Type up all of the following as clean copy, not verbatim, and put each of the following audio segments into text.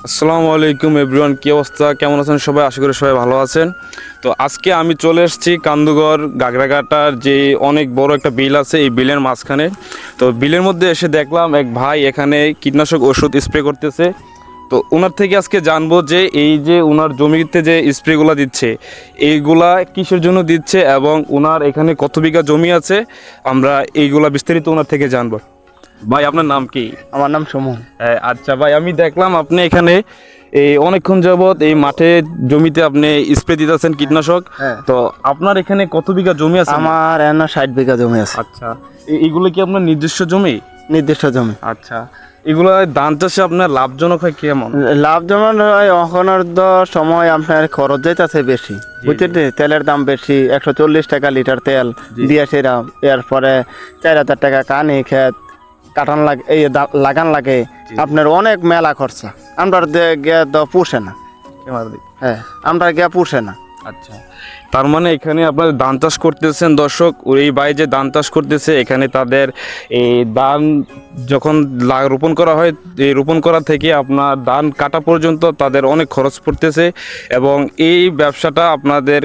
আসসালামু আলাইকুম এভরিওয়ান, কি অবস্থা, কেমন আছেন সবাই? আশা করি সবাই ভালো আছেন। তো আজকে আমি চলে এসেছি কান্দুগড় গাগরাঘাটার যে অনেক বড় একটা বিল আছে, এই বিলের মাঝখানে। তো বিলের মধ্যে এসে দেখলাম এক ভাই এখানে কীটনাশক ওষুধ স্প্রে করতেছে। তো ওনার থেকে আজকে জানবো যে এই যে ওনার জমিতে যে স্প্রেগুলো দিচ্ছে, এইগুলা কিসের জন্য দিচ্ছে এবং ওনার এখানে কত বিঘা জমি আছে, আমরা এইগুলা বিস্তারিত ওনার থেকে জানবো। ভাই, আপনার নাম কি? আমার নাম সুমন। আচ্ছা ভাই, আমি দেখলাম আপনি এখানে এই অনেকক্ষণ যাবত এই মাঠে জমিতে আপনি স্প্রে দিতেছেন কীটনাশক। হ্যাঁ। তো আপনার এখানে কত বিঘা জমি আছে? আমার 60 বিঘা জমি আছে। আচ্ছা, এইগুলো কি আপনার নিজস্ব জমি? নির্দিষ্ট জমি। আচ্ছা, এগুলো ধান চাষে আপনার লাভজনক হয় কেমন? লাভজনক হয় এখনের সময় আপনার খরচ যাইতেছে বেশি, বুঝছেন? তেলের দাম বেশি, 140 টাকা লিটার তেল দিয়ে সেরা, এরপরে 4000 টাকা কানি ক্ষেত কাটান লাগে, এই লাগান লাগে, আপনার অনেক মেলা খরচা। আমরা গিয়া পুষে না। হ্যাঁ, আমরা গিয়া পুষে না। আচ্ছা, তার মানে এখানে আপনার ধান চাষ করতেছেন। দর্শক, এই ভাই যে ধান চাষ করতেছে, এখানে তাদের এই ধান যখন রোপণ করা হয়, এই রোপণ করা থেকে আপনার ধান কাটা পর্যন্ত তাদের অনেক খরচ পড়তেছে। এবং এই ব্যবসাটা আপনাদের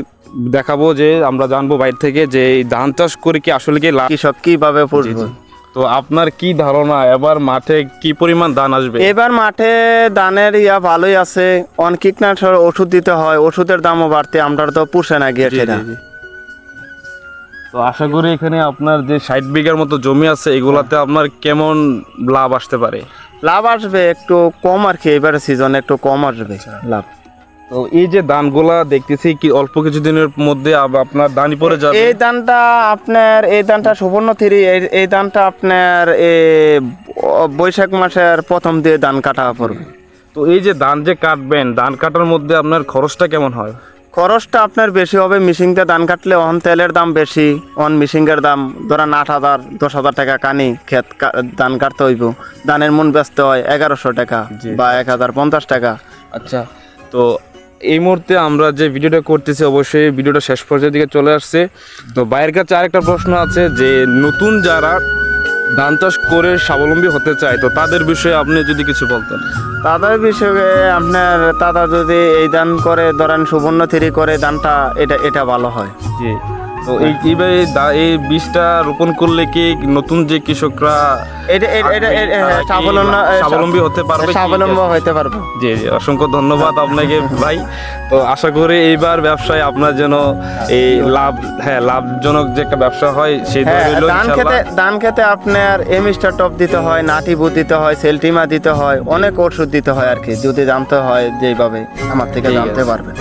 দেখাবো, যে আমরা জানবো বাইরে থেকে যে এই ধান চাষ করে কি আসলে কি লাভ, কৃষক কিভাবে পুষবে। তো আপনার কি ধারণা এবার মাঠে কি পরিমাণ ধান আসবে? এবার মাঠে ধানের ভালোই আছে। অনেক কীটনাশক ওষুধ দিতে হয়, ওষুধের দামও বাড়তে, আমরা তো পুষে না গিয়ে সেটা। তো আশা করি এখানে আপনার যে 60 বিঘার মতো জমি আছে, এগুলাতে আপনার কেমন লাভ আসতে পারে? লাভ আসবে একটু কম আর কি, এবারে সিজনে একটু কম আসবে লাভ। তো এই যে ধানগুলা দেখতেছি কি অল্প কিছুদিনের মধ্যে আপনার ধানই পড়ে যাবে। এই ধানটা সুবর্ণ থ্রি, এই ধানটা আপনার বৈশাখ মাসের প্রথম দিয়ে ধান কাটা পড়বে। তো এই যে ধান যে কাটবেন, ধান কাটার মধ্যে আপনার খরচটা কেমন হয়? খরচটা আপনার বেশি হবে। মিশিংতে ধান কাটলে অন তেলের দাম বেশি, অন মিশিংয়ের দাম ধরেন 8,000 10,000 টাকা কানি ক্ষেত ধান কাটতে হইব। ধানের মন ব্যস্ত হয় 1100 টাকা বা 1050 টাকা। আচ্ছা, তো এই মুহূর্তে আমরা যে ভিডিওটা করতেছি, অবশ্যই ভিডিওটা শেষ পর্যায়ের দিকে চলে আসছে। তো ভাইয়ের কাছে আরেকটা প্রশ্ন আছে, যে নতুন যারা ধান চাষ করে স্বাবলম্বী হতে চায়, তো তাদের বিষয়ে আপনি যদি কিছু বলতেন। তাদের বিষয়ে আপনার তারা যদি এই ধান করে, ধরেন সুবর্ণ থ্রি করে, ধানটা এটা ভালো হয়। জি। তো এইভাবে এই বীজটা রোপণ করলে কি নতুন যে কৃষকরা স্বাবলম্বী হতে পারবে? স্বাবলম্বী হতে পারবে। জি জি, অসংখ্য ধন্যবাদ আপনাকে ভাই। তো আশা করি এইবার ব্যবসায় আপনার যেন এই লাভজনক যে একটা ব্যবসা হয় সেই ধান খেতে আপনার এমিস্টার টপ দিতে হয়, নাটি বুট দিতে হয়, সেলটিমা দিতে হয়, অনেক ওষুধ দিতে হয় আর কি, যদি জানতে হয় যেভাবে আমার থেকে জানতে পারবে।